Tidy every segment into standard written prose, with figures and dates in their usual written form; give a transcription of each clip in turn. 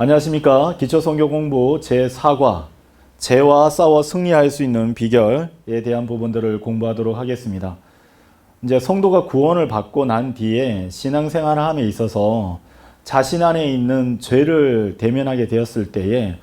안녕하십니까. 기초성경 공부 제4과 죄와 싸워 승리할 수 있는 비결에 대한 부분들을 공부하도록 하겠습니다. 이제 성도가 구원을 받고 난 뒤에 신앙생활을 함에 있어서 자신 안에 있는 죄를 대면하게 되었을 때에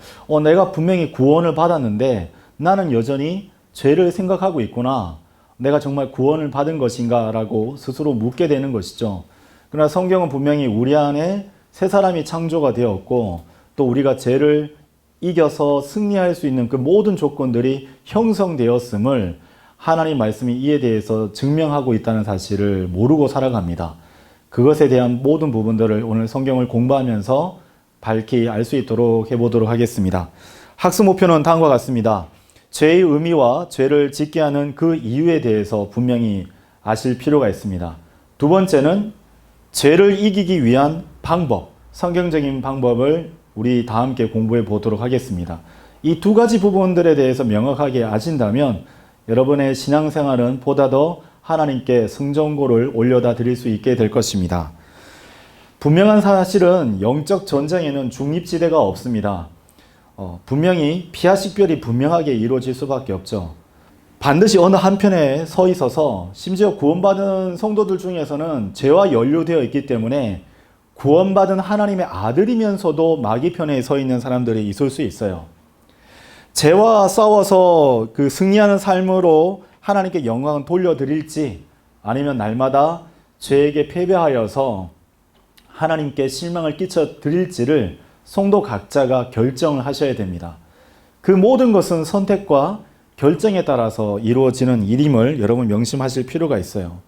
내가 분명히 구원을 받았는데 나는 여전히 죄를 생각하고 있구나. 내가 정말 구원을 받은 것인가 라고 스스로 묻게 되는 것이죠. 그러나 성경은 분명히 우리 안에 새 사람이 창조가 되었고 또 우리가 죄를 이겨서 승리할 수 있는 그 모든 조건들이 형성되었음을 하나님 말씀이 이에 대해서 증명하고 있다는 사실을 모르고 살아갑니다. 그것에 대한 모든 부분들을 오늘 성경을 공부하면서 밝히 알 수 있도록 해보도록 하겠습니다. 학습 목표는 다음과 같습니다. 죄의 의미와 죄를 짓게 하는 그 이유에 대해서 분명히 아실 필요가 있습니다. 두 번째는 죄를 이기기 위한 방법, 성경적인 방법을 우리 다 함께 공부해 보도록 하겠습니다. 이 두 가지 부분들에 대해서 명확하게 아신다면 여러분의 신앙생활은 보다 더 하나님께 승전고를 올려다 드릴 수 있게 될 것입니다. 분명한 사실은 영적 전쟁에는 중립지대가 없습니다. 분명히 피하식별이 분명하게 이루어질 수밖에 없죠. 반드시 어느 한편에 서 있어서 심지어 구원받은 성도들 중에서는 죄와 연루되어 있기 때문에 구원받은 하나님의 아들이면서도 마귀 편에 서 있는 사람들이 있을 수 있어요. 죄와 싸워서 그 승리하는 삶으로 하나님께 영광을 돌려드릴지 아니면 날마다 죄에게 패배하여서 하나님께 실망을 끼쳐 드릴지를 성도 각자가 결정을 하셔야 됩니다. 그 모든 것은 선택과 결정에 따라서 이루어지는 일임을 여러분 명심하실 필요가 있어요.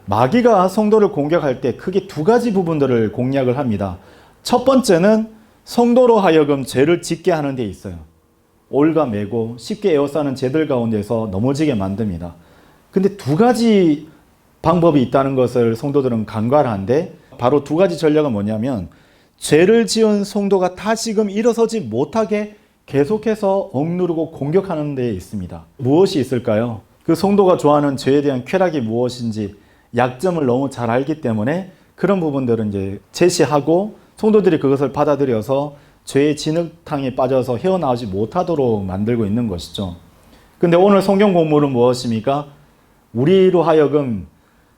마귀가 성도를 공격할 때 크게 두 가지 부분들을 공략을 합니다. 첫 번째는 성도로 하여금 죄를 짓게 하는 데 있어요. 올가매고 쉽게 에워싸는 죄들 가운데서 넘어지게 만듭니다. 근데 두 가지 방법이 있다는 것을 성도들은 간과한데 바로 두 가지 전략은 뭐냐면 죄를 지은 성도가 다시금 일어서지 못하게 계속해서 억누르고 공격하는 데 있습니다. 무엇이 있을까요? 그 성도가 좋아하는 죄에 대한 쾌락이 무엇인지 약점을 너무 잘 알기 때문에 그런 부분들은 이제 제시하고 성도들이 그것을 받아들여서 죄의 진흙탕에 빠져서 헤어나오지 못하도록 만들고 있는 것이죠. 근데 오늘 성경 공부는 무엇입니까? 우리로 하여금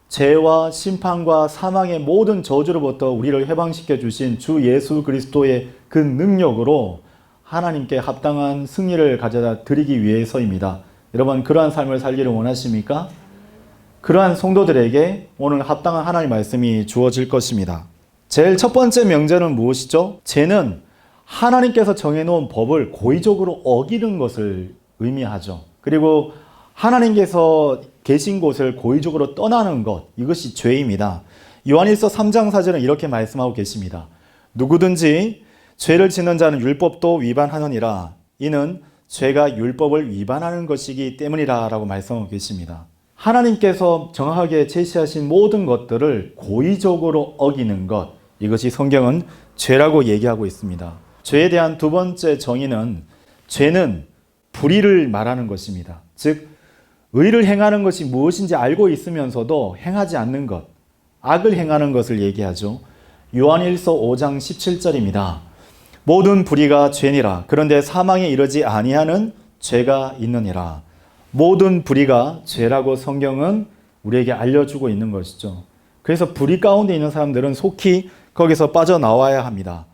죄와 심판과 사망의 모든 저주로부터 우리를 해방시켜 주신 주 예수 그리스도의 그 능력으로 하나님께 합당한 승리를 가져다 드리기 위해서입니다. 여러분 그러한 삶을 살기를 원하십니까? 그러한 성도들에게 오늘 합당한 하나님의 말씀이 주어질 것입니다. 제일 첫 번째 명제는 무엇이죠? 죄는 하나님께서 정해놓은 법을 고의적으로 어기는 것을 의미하죠. 그리고 하나님께서 계신 곳을 고의적으로 떠나는 것, 이것이 죄입니다. 요한일서 3장 4절은 이렇게 말씀하고 계십니다. 누구든지 죄를 짓는 자는 율법도 위반하느니라. 이는 죄가 율법을 위반하는 것이기 때문이라 라고 말씀하고 계십니다. 하나님께서 정확하게 제시하신 모든 것들을 고의적으로 어기는 것, 이것이 성경은 죄라고 얘기하고 있습니다. 죄에 대한 두 번째 정의는 죄는 불의를 말하는 것입니다. 즉 의를 행하는 것이 무엇인지 알고 있으면서도 행하지 않는 것, 악을 행하는 것을 얘기하죠. 요한일서 5장 17절입니다. 모든 불의가 죄니라. 그런데 사망에 이르지 아니하는 죄가 있느니라. 모든 불의가 죄라고 성경은 우리에게 알려주고 있는 것이죠. 그래서 불의 가운데 있는 사람들은 속히 거기서 빠져나와야 합니다.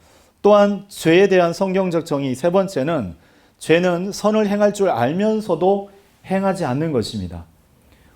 또한 죄에 대한 성경적 정의 세 번째는 죄는 선을 행할 줄 알면서도 행하지 않는 것입니다.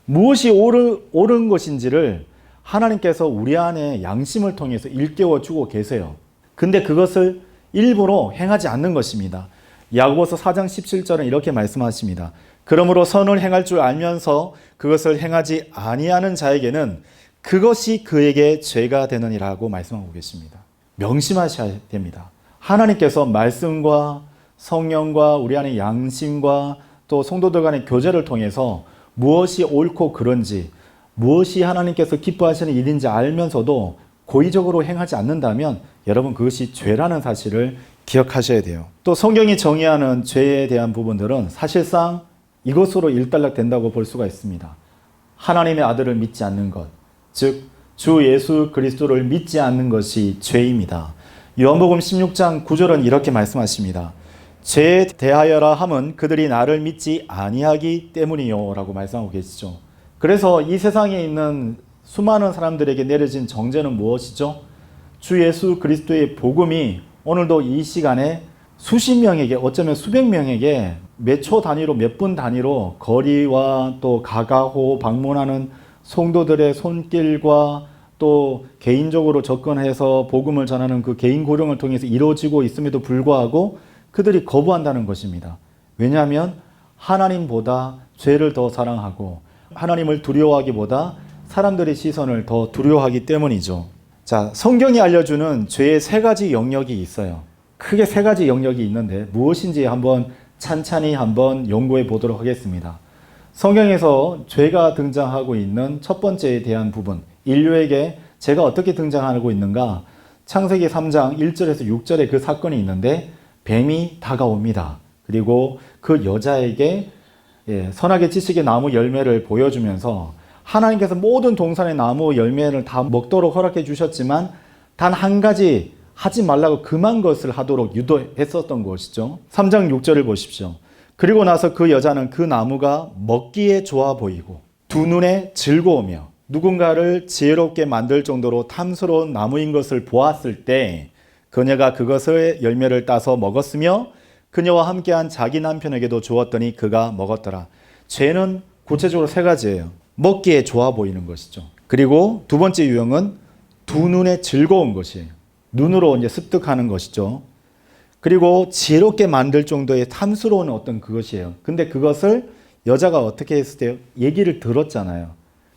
무엇이 옳은 것인지를 하나님께서 우리 안에 양심을 통해서 일깨워 주고 계세요. 근데 그것을 일부러 행하지 않는 것입니다. 야고보서 4장 17절은 이렇게 말씀하십니다. 그러므로 선을 행할 줄 알면서 그것을 행하지 아니하는 자에게는 그것이 그에게 죄가 되느니라고 말씀하고 계십니다. 명심하셔야 됩니다. 하나님께서 말씀과 성령과 우리 안의 양심과 또 성도들 간의 교제를 통해서 무엇이 옳고 그른지, 무엇이 하나님께서 기뻐하시는 일인지 알면서도 고의적으로 행하지 않는다면 여러분 그것이 죄라는 사실을 기억하셔야 돼요. 또 성경이 정의하는 죄에 대한 부분들은 사실상 이것으로 일단락된다고 볼 수가 있습니다. 하나님의 아들을 믿지 않는 것, 즉 주 예수 그리스도를 믿지 않는 것이 죄입니다. 요한복음 16장 9절은 이렇게 말씀하십니다. 죄에 대하여라 함은 그들이 나를 믿지 아니하기 때문이요 라고 말씀하고 계시죠. 그래서 이 세상에 있는 수많은 사람들에게 내려진 정죄는 무엇이죠? 주 예수 그리스도의 복음이 오늘도 이 시간에 수십 명에게, 어쩌면 수백 명에게 몇 초 단위로, 몇 분 단위로 거리와 또 가가호 방문하는 성도들의 손길과 또 개인적으로 접근해서 복음을 전하는 그 개인 고령을 통해서 이루어지고 있음에도 불구하고 그들이 거부한다는 것입니다. 왜냐하면 하나님보다 죄를 더 사랑하고 하나님을 두려워하기보다 사람들의 시선을 더 두려워하기 때문이죠. 자, 성경이 알려주는 죄의 세 가지 영역이 있어요. 크게 세 가지 영역이 있는데 무엇인지 한번 찬찬히 한번 연구해 보도록 하겠습니다. 성경에서 죄가 등장하고 있는 첫 번째에 대한 부분, 인류에게 죄가 어떻게 등장하고 있는가? 창세기 3장 1절에서 6절에 그 사건이 있는데 뱀이 다가옵니다. 그리고 그 여자에게 선악의 지식의 나무 열매를 보여주면서 하나님께서 모든 동산의 나무 열매를 다 먹도록 허락해 주셨지만 단 한 가지 하지 말라고 금한 것을 하도록 유도했었던 것이죠. 3장 6절을 보십시오. 그리고 나서 그 여자는 그 나무가 먹기에 좋아 보이고 두 눈에 즐거우며 누군가를 지혜롭게 만들 정도로 탐스러운 나무인 것을 보았을 때 그녀가 그것의 열매를 따서 먹었으며 그녀와 함께한 자기 남편에게도 주었더니 그가 먹었더라. 죄는 구체적으로 세 가지예요. 먹기에 좋아 보이는 것이죠. 그리고 두 번째 유형은 두 눈에 즐거운 것이에요. 눈으로 이제 습득하는 것이죠. 그리고 지혜롭게 만들 정도의 탐스러운 어떤 그것이에요. 근데 그것을 여자가 어떻게 했을 때 얘기를 들었잖아요.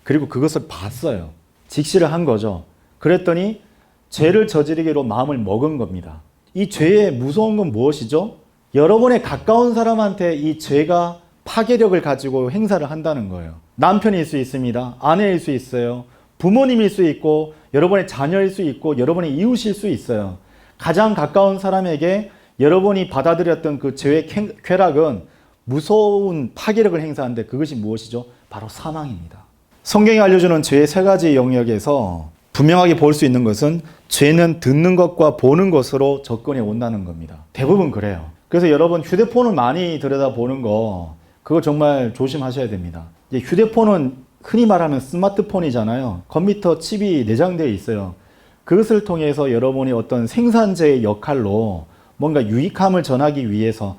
그리고 그것을 봤어요. 직시를 한 거죠. 그랬더니 죄를 저지르기로 마음을 먹은 겁니다. 이 죄의 무서운 건 무엇이죠? 여러분의 가까운 사람한테 이 죄가 파괴력을 가지고 행사를 한다는 거예요. 남편일 수 있습니다. 아내일 수 있어요. 부모님일 수 있고 여러분의 자녀일 수 있고 여러분의 이웃일 수 있어요. 가장 가까운 사람에게 여러분이 받아들였던 그 죄의 쾌락은 무서운 파괴력을 행사하는데 그것이 무엇이죠? 바로 사망입니다. 성경이 알려주는 죄의 세 가지 영역에서 분명하게 볼 수 있는 것은 죄는 듣는 것과 보는 것으로 접근해 온다는 겁니다. 대부분 그래요. 그래서 여러분 휴대폰을 많이 들여다보는 거 그거 정말 조심하셔야 됩니다. 이제 휴대폰은 흔히 말하는 스마트폰이잖아요. 컴퓨터 칩이 내장되어 있어요. 그것을 통해서 여러분이 어떤 생산자의 역할로 뭔가 유익함을 전하기 위해서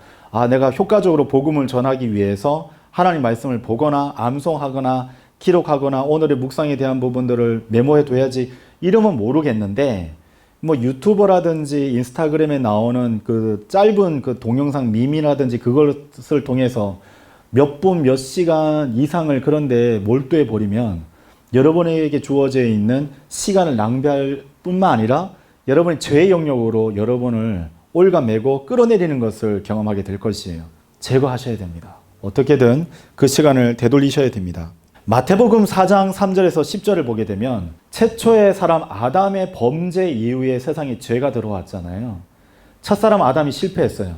내가 효과적으로 복음을 전하기 위해서 하나님 말씀을 보거나 암송하거나 기록하거나 오늘의 묵상에 대한 부분들을 메모해 둬야지 이러면 모르겠는데 뭐 유튜버라든지 인스타그램에 나오는 그 짧은 그 동영상 밈이라든지 그것을 통해서 몇 분, 몇 시간 이상을 그런데 몰두해 버리면 여러분에게 주어져 있는 시간을 낭비할 뿐만 아니라 여러분의 죄의 영역으로 여러분을 올가매고 끌어내리는 것을 경험하게 될 것이에요. 제거하셔야 됩니다. 어떻게든 그 시간을 되돌리셔야 됩니다. 마태복음 4장 3절에서 10절을 보게 되면 최초의 사람 아담의 범죄 이후에 세상에 죄가 들어왔잖아요. 첫사람 아담이 실패했어요.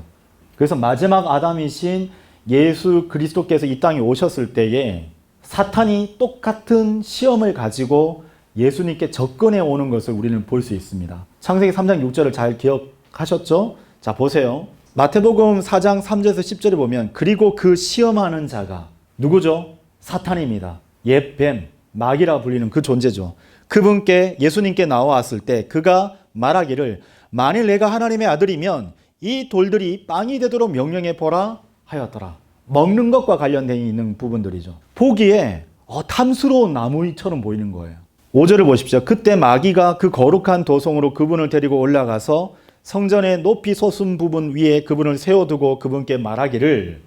그래서 마지막 아담이신 예수 그리스도께서 이 땅에 오셨을 때에 사탄이 똑같은 시험을 가지고 예수님께 접근해 오는 것을 우리는 볼 수 있습니다. 창세기 3장 6절을 잘 기억하셨죠? 자, 보세요. 마태복음 4장 3절에서 10절에 보면 그리고 그 시험하는 자가 누구죠? 사탄입니다. 옛 뱀, 마귀라 불리는 그 존재죠. 그분께 예수님께 나와왔을 때 그가 말하기를 만일 내가 하나님의 아들이면 이 돌들이 빵이 되도록 명령해 보라 하였더라. 먹는 것과 관련된 있는 부분들이죠. 보기에 탐스러운 나무처럼 보이는 거예요. 5절을 보십시오. 그때 마귀가 그 거룩한 도성으로 그분을 데리고 올라가서 성전의 높이 솟은 부분 위에 그분을 세워두고 그분께 말하기를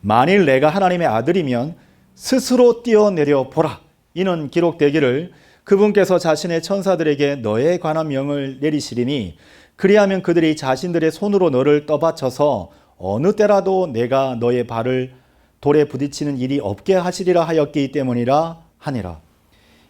만일 내가 하나님의 아들이면 스스로 뛰어내려 보라. 이는 기록되기를 그분께서 자신의 천사들에게 너에 관한 명을 내리시리니 그리하면 그들이 자신들의 손으로 너를 떠받쳐서 어느 때라도 내가 너의 발을 돌에 부딪히는 일이 없게 하시리라 하였기 때문이라 하니라.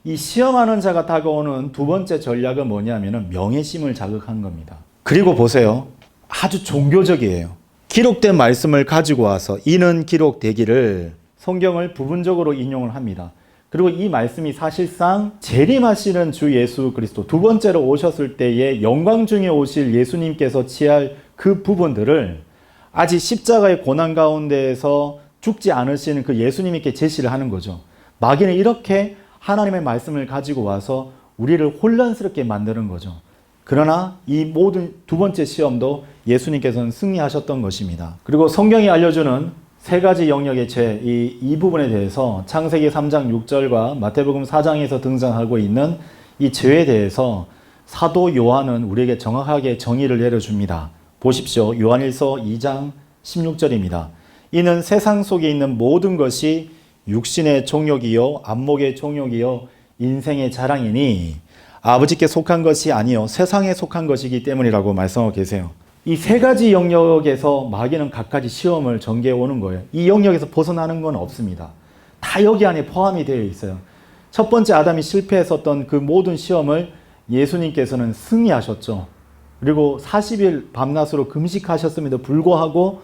이 시험하는 자가 다가오는 두 번째 전략은 뭐냐면 명예심을 자극한 겁니다. 그리고 보세요. 아주 종교적이에요. 기록된 말씀을 가지고 와서 이는 기록되기를 성경을 부분적으로 인용을 합니다. 그리고 이 말씀이 사실상 재림하시는 주 예수 그리스도 두 번째로 오셨을 때의 영광 중에 오실 예수님께서 취할 그 부분들을 아직 십자가의 고난 가운데에서 죽지 않으시는 그 예수님께 제시를 하는 거죠. 마귀는 이렇게 하나님의 말씀을 가지고 와서 우리를 혼란스럽게 만드는 거죠. 그러나 이 모든 두 번째 시험도 예수님께서는 승리하셨던 것입니다. 그리고 성경이 알려주는 세 가지 영역의 죄, 이 부분에 대해서 창세기 3장 6절과 마태복음 4장에서 등장하고 있는 이 죄에 대해서 사도 요한은 우리에게 정확하게 정의를 내려줍니다. 보십시오. 요한일서 2장 16절입니다. 이는 세상 속에 있는 모든 것이 육신의 종욕이요 안목의 종욕이요 인생의 자랑이니 아버지께 속한 것이 아니요 세상에 속한 것이기 때문이라고 말씀하고 계세요. 이 세 가지 영역에서 마귀는 각가지 시험을 전개해 오는 거예요. 이 영역에서 벗어나는 건 없습니다. 다 여기 안에 포함이 되어 있어요. 첫 번째 아담이 실패했었던 그 모든 시험을 예수님께서는 승리하셨죠. 그리고 40일 밤낮으로 금식하셨음에도 불구하고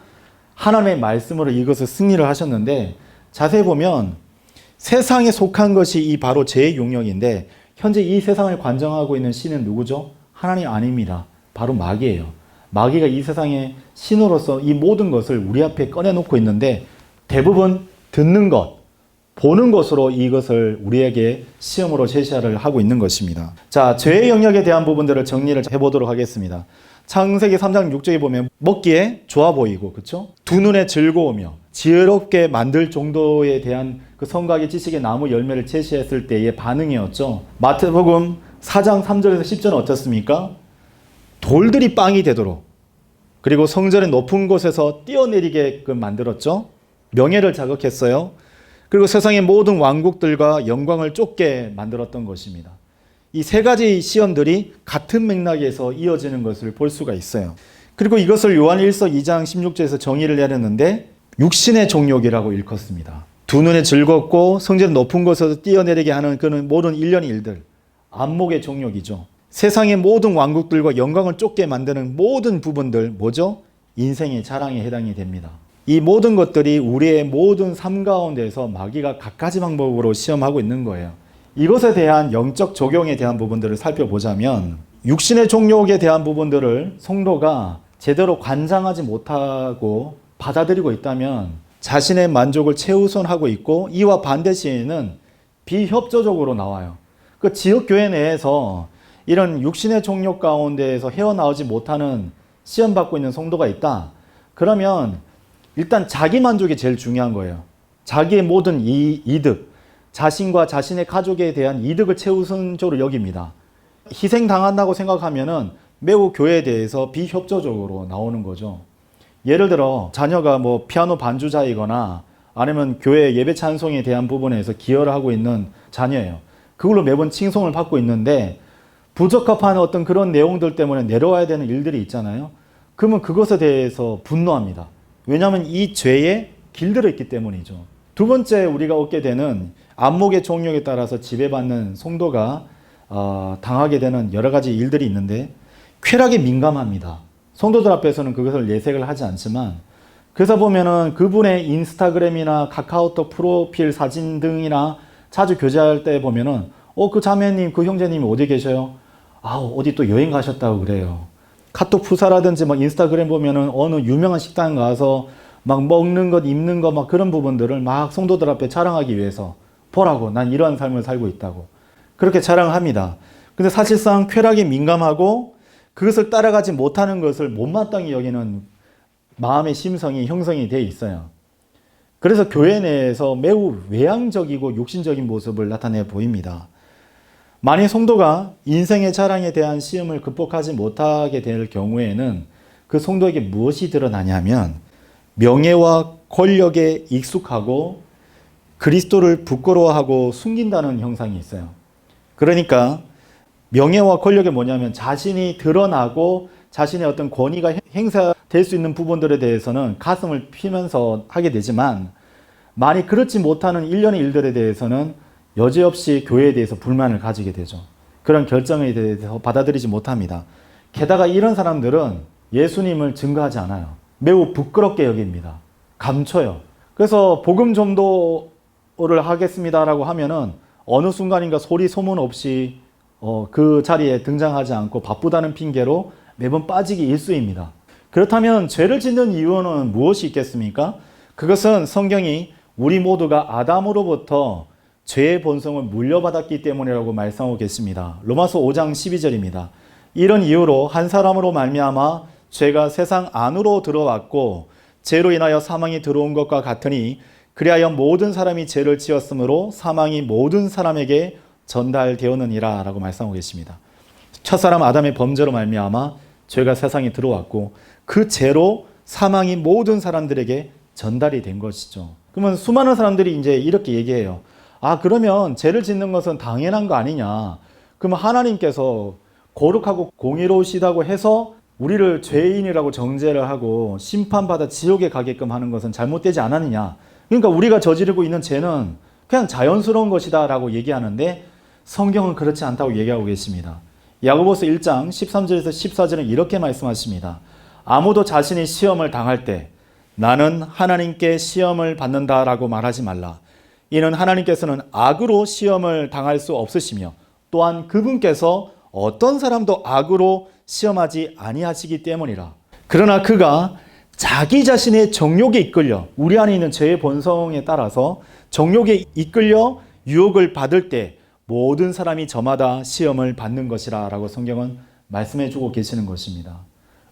하나님의 말씀으로 이것을 승리를 하셨는데, 자세히 보면 세상에 속한 것이 이 바로 제 영역인데 현재 이 세상을 관정하고 있는 신은 누구죠? 하나님 아닙니다. 바로 마귀예요. 마귀가 이 세상의 신으로서 이 모든 것을 우리 앞에 꺼내놓고 있는데 대부분 듣는 것, 보는 것으로 이것을 우리에게 시험으로 제시를 하고 있는 것입니다. 자, 죄의 영역에 대한 부분들을 정리를 해보도록 하겠습니다. 창세기 3장 6절에 보면 먹기에 좋아 보이고, 그렇죠? 두 눈에 즐거우며 지혜롭게 만들 정도에 대한 그 성각의 지식의 나무 열매를 제시했을 때의 반응이었죠. 마태복음 4장 3절에서 10절은 어떻습니까? 돌들이 빵이 되도록, 그리고 성전의 높은 곳에서 뛰어내리게끔 만들었죠. 명예를 자극했어요. 그리고 세상의 모든 왕국들과 영광을 쫓게 만들었던 것입니다. 이 세 가지 시험들이 같은 맥락에서 이어지는 것을 볼 수가 있어요. 그리고 이것을 요한 1서 2장 16절에서 정의를 내렸는데 육신의 종욕이라고 일컫습니다. 두 눈에 즐겁고 성전 높은 곳에서 뛰어내리게 하는 그런 모든 일련의 일들, 안목의 종욕이죠. 세상의 모든 왕국들과 영광을 쫓게 만드는 모든 부분들, 뭐죠? 인생의 자랑에 해당이 됩니다. 이 모든 것들이 우리의 모든 삶 가운데서 마귀가 갖가지 방법으로 시험하고 있는 거예요. 이것에 대한 영적 적용에 대한 부분들을 살펴보자면 육신의 종욕에 대한 부분들을 성도가 제대로 관장하지 못하고 받아들이고 있다면 자신의 만족을 최우선하고 있고, 이와 반대시에는 비협조적으로 나와요. 그 지역교회 내에서 이런 육신의 종욕 가운데에서 헤어나오지 못하는 시험받고 있는 성도가 있다. 그러면 일단 자기 만족이 제일 중요한 거예요. 자기의 모든 이득, 자신과 자신의 가족에 대한 이득을 최우선적으로 여깁니다. 희생당한다고 생각하면은 매우 교회에 대해서 비협조적으로 나오는 거죠. 예를 들어 자녀가 뭐 피아노 반주자이거나 아니면 교회 예배 찬송에 대한 부분에서 기여를 하고 있는 자녀예요. 그걸로 매번 칭송을 받고 있는데 부적합한 어떤 그런 내용들 때문에 내려와야 되는 일들이 있잖아요. 그러면 그것에 대해서 분노합니다. 왜냐하면 이 죄에 길들어 있기 때문이죠. 두 번째 우리가 얻게 되는 안목의 종욕에 따라서 지배받는 성도가 당하게 되는 여러 가지 일들이 있는데, 쾌락에 민감합니다. 성도들 앞에서는 그것을 내색을 하지 않지만, 그래서 보면은 그분의 인스타그램이나 카카오톡 프로필 사진 등이나 자주 교제할 때 보면은 그 자매님, 그 형제님이 어디 계셔요? 어디 또 여행 가셨다고 그래요. 카톡 푸사라든지 막 인스타그램 보면은 어느 유명한 식당 가서 막 먹는 것, 입는 것, 막 그런 부분들을 막 성도들 앞에 자랑하기 위해서 보라고, 난 이러한 삶을 살고 있다고 그렇게 자랑을 합니다. 근데 사실상 쾌락에 민감하고 그것을 따라가지 못하는 것을 못마땅히 여기는 마음의 심성이 형성이 되어 있어요. 그래서 교회 내에서 매우 외향적이고 육신적인 모습을 나타내 보입니다. 만약 성도가 인생의 자랑에 대한 시험을 극복하지 못하게 될 경우에는 그 성도에게 무엇이 드러나냐면 명예와 권력에 익숙하고 그리스도를 부끄러워하고 숨긴다는 형상이 있어요. 그러니까 명예와 권력이 뭐냐면 자신이 드러나고 자신의 어떤 권위가 행사될 수 있는 부분들에 대해서는 가슴을 피면서 하게 되지만, 만약 그렇지 못하는 일련의 일들에 대해서는 여지없이 교회에 대해서 불만을 가지게 되죠. 그런 결정에 대해서 받아들이지 못합니다. 게다가 이런 사람들은 예수님을 증거하지 않아요. 매우 부끄럽게 여깁니다. 감춰요. 그래서 복음 전도 기도를 하겠습니다라고 하면은 어느 순간인가 소리 소문 없이 그 자리에 등장하지 않고 바쁘다는 핑계로 매번 빠지기 일쑤입니다. 그렇다면 죄를 짓는 이유는 무엇이 있겠습니까? 그것은 성경이 우리 모두가 아담으로부터 죄의 본성을 물려받았기 때문이라고 말씀하고 계십니다. 로마서 5장 12절입니다. 이런 이유로 한 사람으로 말미암아 죄가 세상 안으로 들어왔고 죄로 인하여 사망이 들어온 것과 같으니 그리하여 모든 사람이 죄를 지었으므로 사망이 모든 사람에게 전달되었느니라 라고 말씀하고 계십니다. 첫사람 아담의 범죄로 말미암아 죄가 세상에 들어왔고 그 죄로 사망이 모든 사람들에게 전달이 된 것이죠. 그러면 수많은 사람들이 이제 이렇게 얘기해요. 그러면 죄를 짓는 것은 당연한 거 아니냐. 그러면 하나님께서 거룩하고 공의로우시다고 해서 우리를 죄인이라고 정죄를 하고 심판받아 지옥에 가게끔 하는 것은 잘못되지 않았느냐. 그러니까 우리가 저지르고 있는 죄는 그냥 자연스러운 것이다 라고 얘기하는데 성경은 그렇지 않다고 얘기하고 계십니다. 야고보서 1장 13절에서 14절은 이렇게 말씀하십니다. 아무도 자신이 시험을 당할 때 나는 하나님께 시험을 받는다라고 말하지 말라. 이는 하나님께서는 악으로 시험을 당할 수 없으시며 또한 그분께서 어떤 사람도 악으로 시험하지 아니하시기 때문이라. 그러나 그가 자기 자신의 정욕에 이끌려 우리 안에 있는 죄의 본성에 따라서 정욕에 이끌려 유혹을 받을 때 모든 사람이 저마다 시험을 받는 것이라 라고 성경은 말씀해 주고 계시는 것입니다.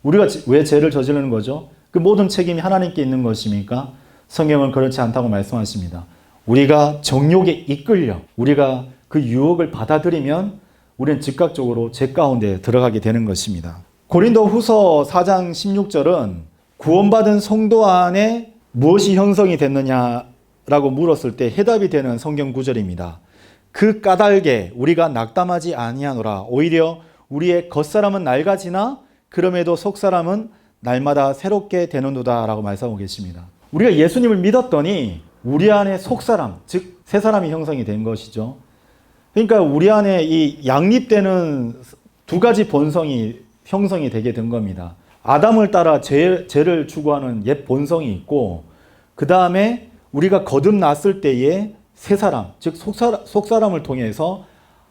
우리가 왜 죄를 저지르는 거죠? 그 모든 책임이 하나님께 있는 것입니까? 성경은 그렇지 않다고 말씀하십니다. 우리가 정욕에 이끌려 우리가 그 유혹을 받아들이면 우리는 즉각적으로 죄 가운데 들어가게 되는 것입니다. 고린도 후서 4장 16절은 구원받은 성도 안에 무엇이 형성이 됐느냐라고 물었을 때 해답이 되는 성경 구절입니다. 그 까닭에 우리가 낙담하지 아니하노라. 오히려 우리의 겉사람은 낡아지나 그럼에도 속사람은 날마다 새롭게 되는도다 라고 말씀하고 계십니다. 우리가 예수님을 믿었더니 우리 안에 속사람, 즉 새 사람이 형성이 된 것이죠. 그러니까 우리 안에 이 양립되는 두 가지 본성이 형성이 되게 된 겁니다. 아담을 따라 죄를 추구하는 옛 본성이 있고 그 다음에 우리가 거듭났을 때에 새 사람, 즉 속사람을 통해서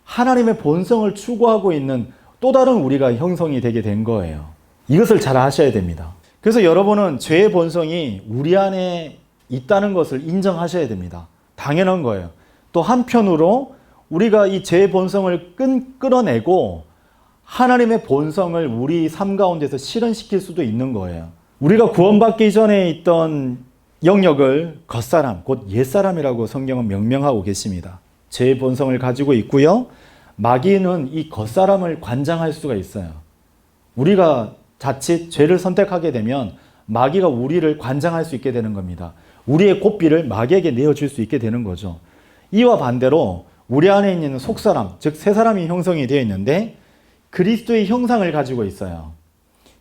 하나님의 본성을 추구하고 있는 또 다른 우리가 형성이 되게 된 거예요. 이것을 잘 아셔야 됩니다. 그래서 여러분은 죄의 본성이 우리 안에 있다는 것을 인정하셔야 됩니다. 당연한 거예요. 또 한편으로 우리가 이 죄의 본성을 끌어내고 하나님의 본성을 우리 삶 가운데서 실현시킬 수도 있는 거예요. 우리가 구원받기 전에 있던 영역을 겉사람, 곧 옛사람이라고 성경은 명명하고 계십니다. 죄의 본성을 가지고 있고요. 마귀는 이 겉사람을 관장할 수가 있어요. 우리가 자칫 죄를 선택하게 되면 마귀가 우리를 관장할 수 있게 되는 겁니다. 우리의 고삐를 마귀에게 내어줄 수 있게 되는 거죠. 이와 반대로 우리 안에 있는 속사람, 즉 새 사람이 형성이 되어 있는데 그리스도의 형상을 가지고 있어요.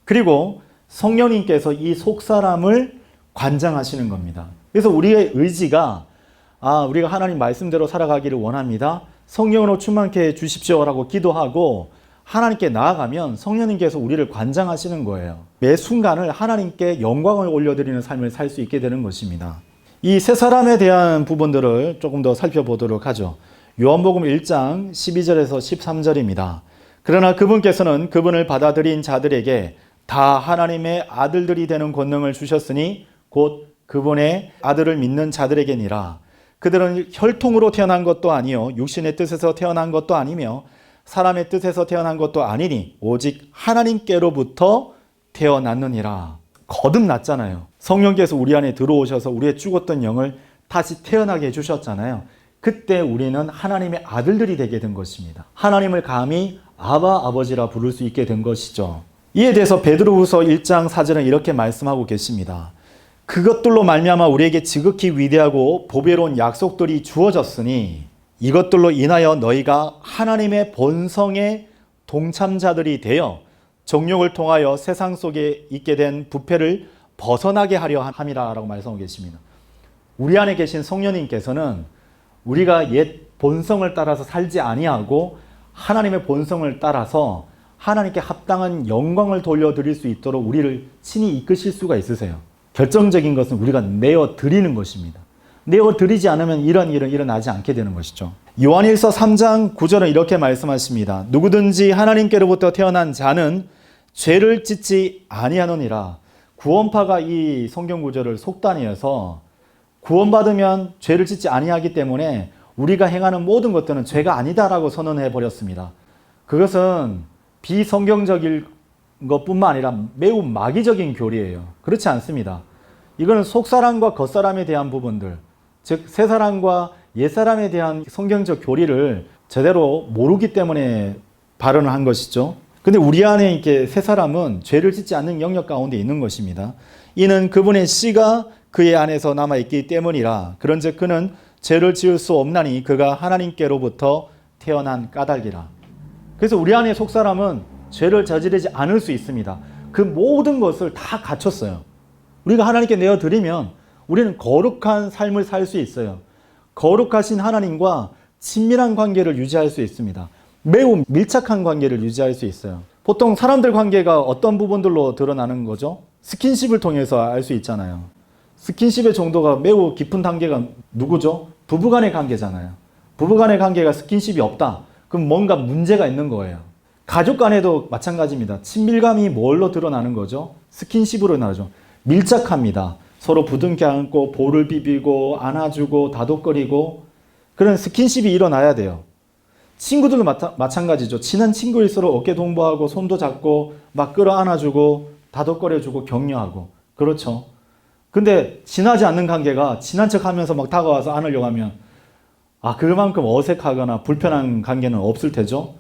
그리고 성령님께서 이 속사람을 관장하시는 겁니다. 그래서 우리의 의지가 우리가 하나님 말씀대로 살아가기를 원합니다. 성령으로 충만케 해 주십시오라고 기도하고 하나님께 나아가면 성령님께서 우리를 관장하시는 거예요. 매 순간을 하나님께 영광을 올려드리는 삶을 살 수 있게 되는 것입니다. 이 새 사람에 대한 부분들을 조금 더 살펴보도록 하죠. 요한복음 1장 12절에서 13절입니다. 그러나 그분께서는 그분을 받아들인 자들에게 다 하나님의 아들들이 되는 권능을 주셨으니 곧 그분의 아들을 믿는 자들에게니라. 그들은 혈통으로 태어난 것도 아니요 육신의 뜻에서 태어난 것도 아니며 사람의 뜻에서 태어난 것도 아니니 오직 하나님께로부터 태어났느니라. 거듭났잖아요. 성령께서 우리 안에 들어오셔서 우리의 죽었던 영을 다시 태어나게 해주셨잖아요. 그때 우리는 하나님의 아들들이 되게 된 것입니다. 하나님을 감히 아바 아버지라 부를 수 있게 된 것이죠. 이에 대해서 베드로후서 1장 4절은 이렇게 말씀하고 계십니다. 그것들로 말미암아 우리에게 지극히 위대하고 보배로운 약속들이 주어졌으니 이것들로 인하여 너희가 하나님의 본성의 동참자들이 되어 정욕을 통하여 세상 속에 있게 된 부패를 벗어나게 하려 함이라 라고 말씀하고 계십니다. 우리 안에 계신 성령님께서는 우리가 옛 본성을 따라서 살지 아니하고 하나님의 본성을 따라서 하나님께 합당한 영광을 돌려드릴 수 있도록 우리를 친히 이끄실 수가 있으세요. 결정적인 것은 우리가 내어 드리는 것입니다. 내어드리지 않으면 이런 일은 일어나지 않게 되는 것이죠. 요한일서 3장 9절은 이렇게 말씀하십니다. 누구든지 하나님께로부터 태어난 자는 죄를 짓지 아니하노니라. 구원파가 이 성경 구절을 속단위해서 구원받으면 죄를 짓지 아니하기 때문에 우리가 행하는 모든 것들은 죄가 아니다라고 선언해 버렸습니다. 그것은 비성경적인 것뿐만 아니라 매우 마귀적인 교리예요. 그렇지 않습니다. 이거는 속사람과 겉사람에 대한 부분들, 즉 새사람과 옛사람에 대한 성경적 교리를 제대로 모르기 때문에 발언을 한 것이죠. 근데 우리 안에 이렇게 새사람은 죄를 짓지 않는 영역 가운데 있는 것입니다. 이는 그분의 씨가 그의 안에서 남아있기 때문이라. 그런즉 그는 죄를 지을 수 없나니 그가 하나님께로부터 태어난 까닭이라. 그래서 우리 안에 속사람은 죄를 저지르지 않을 수 있습니다. 그 모든 것을 다 갖췄어요. 우리가 하나님께 내어드리면 우리는 거룩한 삶을 살 수 있어요. 거룩하신 하나님과 친밀한 관계를 유지할 수 있습니다. 매우 밀착한 관계를 유지할 수 있어요. 보통 사람들 관계가 어떤 부분들로 드러나는 거죠? 스킨십을 통해서 알 수 있잖아요. 스킨십의 정도가 매우 깊은 단계가 누구죠? 부부간의 관계잖아요. 부부간의 관계가 스킨십이 없다. 그럼 뭔가 문제가 있는 거예요. 가족 간에도 마찬가지입니다. 친밀감이 뭘로 드러나는 거죠? 스킨십으로 나죠. 밀착합니다. 서로 부둥켜 안고 볼을 비비고 안아주고 다독거리고 그런 스킨십이 일어나야 돼요. 친구들도 마찬가지죠. 친한 친구일수록 어깨 동무하고 손도 잡고 막 끌어안아주고 다독거려주고 격려하고 그렇죠. 근데 친하지 않는 관계가 친한 척하면서 막 다가와서 안으려고 하면 그만큼 어색하거나 불편한 관계는 없을 테죠.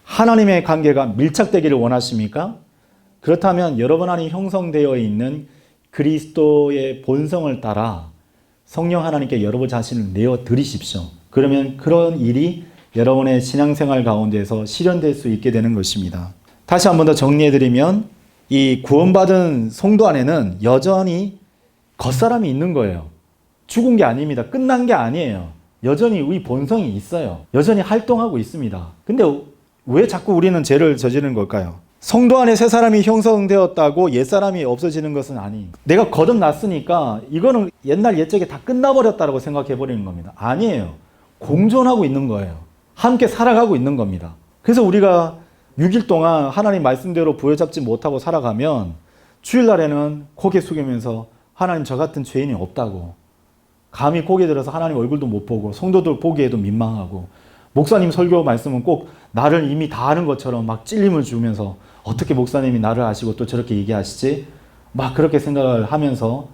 하나님의 관계가 밀착되기를 원하십니까? 그렇다면 여러분 안에 형성되어 있는 그리스도의 본성을 따라 성령 하나님께 여러분 자신을 내어드리십시오. 그러면 그런 일이 여러분의 신앙생활 가운데서 실현될 수 있게 되는 것입니다. 다시 한 번 더 정리해드리면 이 구원받은 성도 안에는 여전히 겉사람이 있는 거예요. 죽은 게 아닙니다. 끝난 게 아니에요. 여전히 우리 본성이 있어요. 여전히 활동하고 있습니다. 근데 왜 자꾸 우리는 죄를 저지르는 걸까요? 성도 안에 새 사람이 형성되었다고 옛 사람이 없어지는 것은 아니. 내가 거듭났으니까 이거는 옛날 옛적에 다 끝나버렸다고 생각해버리는 겁니다. 아니에요. 공존하고 있는 거예요. 함께 살아가고 있는 겁니다. 그래서 우리가 6일 동안 하나님 말씀대로 부여잡지 못하고 살아가면 주일날에는 고개 숙이면서 하나님 저 같은 죄인이 없다고 감히 고개 들어서 하나님 얼굴도 못 보고 성도들 보기에도 민망하고 목사님 설교 말씀은 꼭 나를 이미 다 아는 것처럼 막 찔림을 주면서 어떻게 목사님이 나를 아시고 또 저렇게 얘기하시지? 막 그렇게 생각을 하면서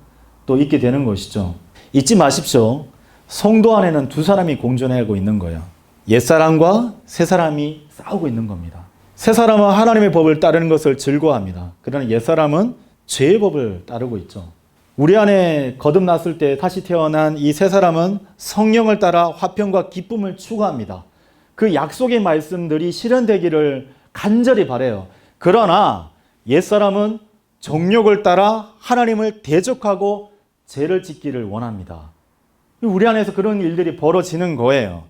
또 있게 되는 것이죠. 잊지 마십시오. 성도 안에는 두 사람이 공존하고 있는 거예요. 옛사람과 새사람이 싸우고 있는 겁니다. 새사람은 하나님의 법을 따르는 것을 즐거워합니다. 그러나 옛사람은 죄의 법을 따르고 있죠. 우리 안에 거듭났을 때 다시 태어난 이 새사람은 성령을 따라 화평과 기쁨을 추구합니다. 그 약속의 말씀들이 실현되기를 간절히 바라요. 그러나 옛사람은 정욕을 따라 하나님을 대적하고 죄를 짓기를 원합니다. 우리 안에서 그런 일들이 벌어지는 거예요.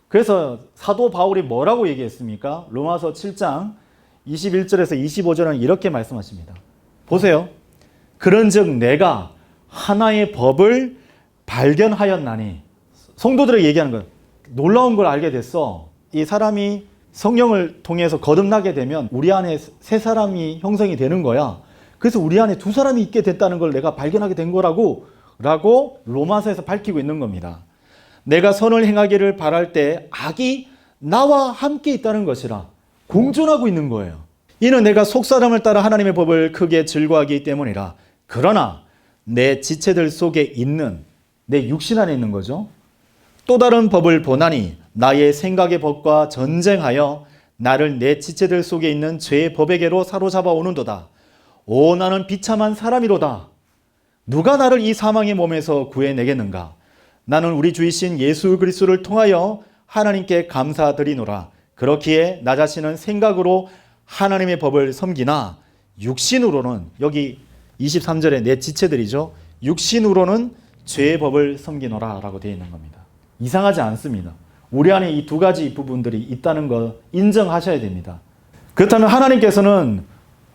그래서 사도 바울이 뭐라고 얘기했습니까? 로마서 7장 21절에서 25절은 이렇게 말씀하십니다. 보세요. 그런즉 내가 하나의 법을 발견하였나니. 성도들에게 얘기하는 거예요. 놀라운 걸 알게 됐어. 이 사람이 성령을 통해서 거듭나게 되면 우리 안에 새 사람이 형성이 되는 거야. 그래서 우리 안에 두 사람이 있게 됐다는 걸 내가 발견하게 된 거라고 로마서에서 밝히고 있는 겁니다. 내가 선을 행하기를 바랄 때 악이 나와 함께 있다는 것이라 공존하고 있는 거예요. 이는 내가 속사람을 따라 하나님의 법을 크게 즐거워하기 때문이라. 그러나 내 지체들 속에 있는 내 육신 안에 있는 거죠. 또 다른 법을 보나니 나의 생각의 법과 전쟁하여 나를 내 지체들 속에 있는 죄의 법에게로 사로잡아 오는도다. 오 나는 비참한 사람이로다. 누가 나를 이 사망의 몸에서 구해내겠는가? 나는 우리 주이신 예수 그리스도를 통하여 하나님께 감사드리노라. 그렇기에 나 자신은 생각으로 하나님의 법을 섬기나 육신으로는, 여기 23절에 내 지체들이죠. 육신으로는 죄의 법을 섬기노라 라고 되어 있는 겁니다. 이상하지 않습니다. 우리 안에 이 두 가지 부분들이 있다는 거 인정하셔야 됩니다. 그렇다면 하나님께서는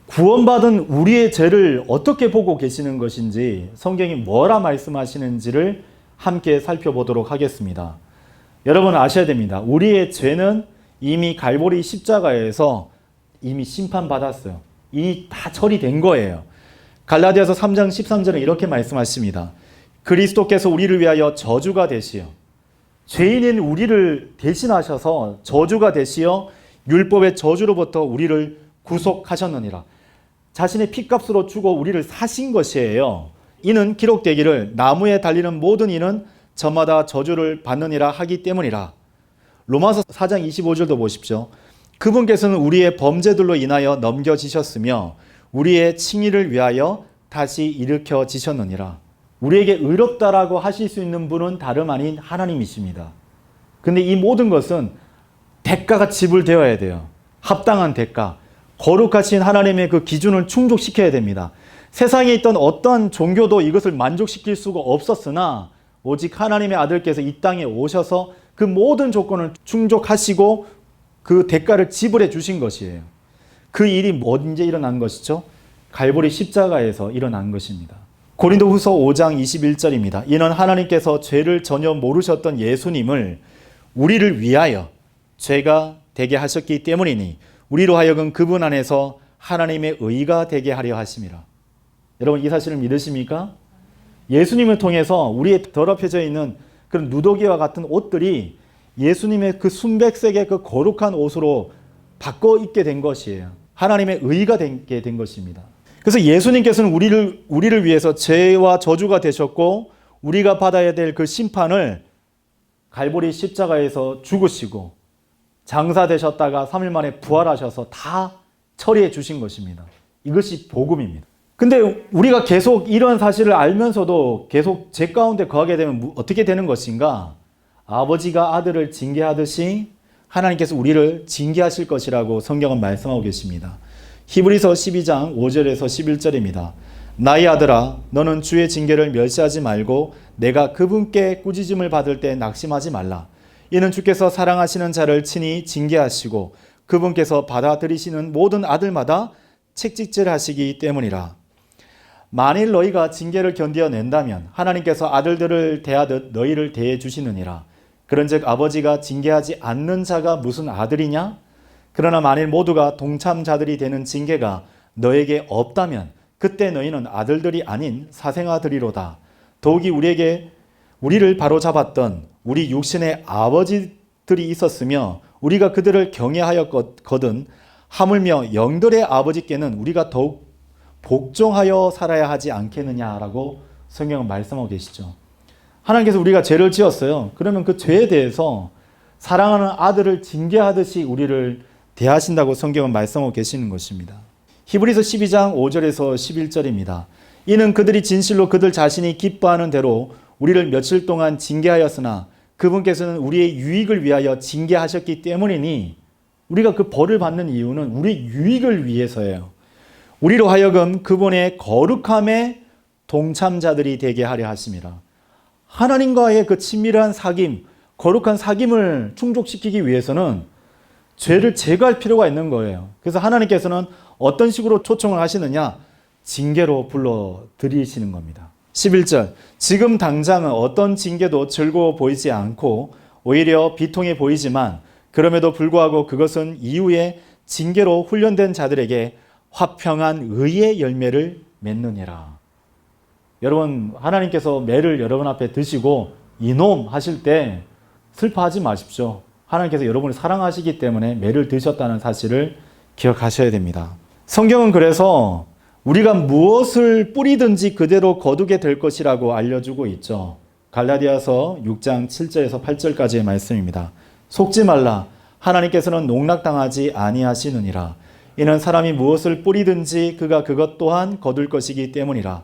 구원받은 우리의 죄를 어떻게 보고 계시는 것인지, 성경이 뭐라 말씀하시는지를 함께 살펴보도록 하겠습니다. 여러분 아셔야 됩니다. 우리의 죄는 이미 갈보리 십자가에서 이미 심판받았어요. 이미 다 처리된 거예요. 갈라디아서 3장 13절은 이렇게 말씀하십니다. 그리스도께서 우리를 위하여 저주가 되시어 죄인인 우리를 대신하셔서 저주가 되시어 율법의 저주로부터 우리를 구속하셨느니라. 자신의 피값으로 주고 우리를 사신 것이에요. 이는 기록되기를 나무에 달리는 모든 이는 저마다 저주를 받느니라 하기 때문이라. 로마서 4장 25절도 보십시오. 그분께서는 우리의 범죄들로 인하여 넘겨지셨으며 우리의 칭의를 위하여 다시 일으켜지셨느니라. 우리에게 의롭다라고 하실 수 있는 분은 다름 아닌 하나님이십니다. 근데 이 모든 것은 대가가 지불되어야 돼요. 합당한 대가. 거룩하신 하나님의 그 기준을 충족시켜야 됩니다. 세상에 있던 어떤 종교도 이것을 만족시킬 수가 없었으나 오직 하나님의 아들께서 이 땅에 오셔서 그 모든 조건을 충족하시고 그 대가를 지불해 주신 것이에요. 그 일이 언제 일어난 것이죠? 갈보리 십자가에서 일어난 것입니다. 고린도후서 5장 21절입니다. 이는 하나님께서 죄를 전혀 모르셨던 예수님을 우리를 위하여 죄가 되게 하셨기 때문이니 우리로 하여금 그분 안에서 하나님의 의가 되게 하려 하심이라. 여러분 이 사실을 믿으십니까? 예수님을 통해서 우리의 더럽혀져 있는 그런 누더기와 같은 옷들이 예수님의 그 순백색의 그 거룩한 옷으로 바꿔 입게 된 것이에요. 하나님의 의가 되게 된 것입니다. 그래서 예수님께서는 우리를 위해서 죄와 저주가 되셨고 우리가 받아야 될 그 심판을 갈보리 십자가에서 죽으시고 장사되셨다가 3일 만에 부활하셔서 다 처리해 주신 것입니다. 이것이 복음입니다. 근데 우리가 계속 이런 사실을 알면서도 계속 죄 가운데 거하게 되면 어떻게 되는 것인가? 아버지가 아들을 징계하듯이 하나님께서 우리를 징계하실 것이라고 성경은 말씀하고 계십니다. 히브리서 12장 5절에서 11절입니다. 나의 아들아 너는 주의 징계를 멸시하지 말고 내가 그분께 꾸짖음을 받을 때 낙심하지 말라. 이는 주께서 사랑하시는 자를 친히 징계하시고 그분께서 받아들이시는 모든 아들마다 책찍질하시기 때문이라. 만일 너희가 징계를 견디어낸다면 하나님께서 아들들을 대하듯 너희를 대해 주시느니라. 그런즉 아버지가 징계하지 않는 자가 무슨 아들이냐? 그러나 만일 모두가 동참자들이 되는 징계가 너에게 없다면 그때 너희는 아들들이 아닌 사생아들이로다. 더욱이 우리를 바로잡았던 우리 육신의 아버지들이 있었으며 우리가 그들을 경외하였거든 하물며 영들의 아버지께는 우리가 더욱 복종하여 살아야 하지 않겠느냐라고 성경은 말씀하고 계시죠. 하나님께서 우리가 죄를 지었어요. 그러면 그 죄에 대해서 사랑하는 아들을 징계하듯이 우리를 대하신다고 성경은 말씀하고 계시는 것입니다. 히브리서 12장 5절에서 11절입니다. 이는 그들이 진실로 그들 자신이 기뻐하는 대로 우리를 며칠 동안 징계하였으나 그분께서는 우리의 유익을 위하여 징계하셨기 때문이니 우리가 그 벌을 받는 이유는 우리의 유익을 위해서예요. 우리로 하여금 그분의 거룩함에 동참자들이 되게 하려 하심이라. 하나님과의 그 친밀한 사귐, 거룩한 사귐을 충족시키기 위해서는 죄를 제거할 필요가 있는 거예요. 그래서 하나님께서는 어떤 식으로 초청을 하시느냐? 징계로 불러들이시는 겁니다. 11절 지금 당장은 어떤 징계도 즐거워 보이지 않고 오히려 비통해 보이지만 그럼에도 불구하고 그것은 이후에 징계로 훈련된 자들에게 화평한 의의 열매를 맺느니라. 여러분 하나님께서 매를 여러분 앞에 드시고 이놈 하실 때 슬퍼하지 마십시오. 하나님께서 여러분을 사랑하시기 때문에 매를 드셨다는 사실을 기억하셔야 됩니다. 성경은 그래서 우리가 무엇을 뿌리든지 그대로 거두게 될 것이라고 알려주고 있죠. 갈라디아서 6장 7절에서 8절까지의 말씀입니다. 속지 말라. 하나님께서는 농락당하지 아니하시느니라. 이는 사람이 무엇을 뿌리든지 그가 그것 또한 거둘 것이기 때문이라.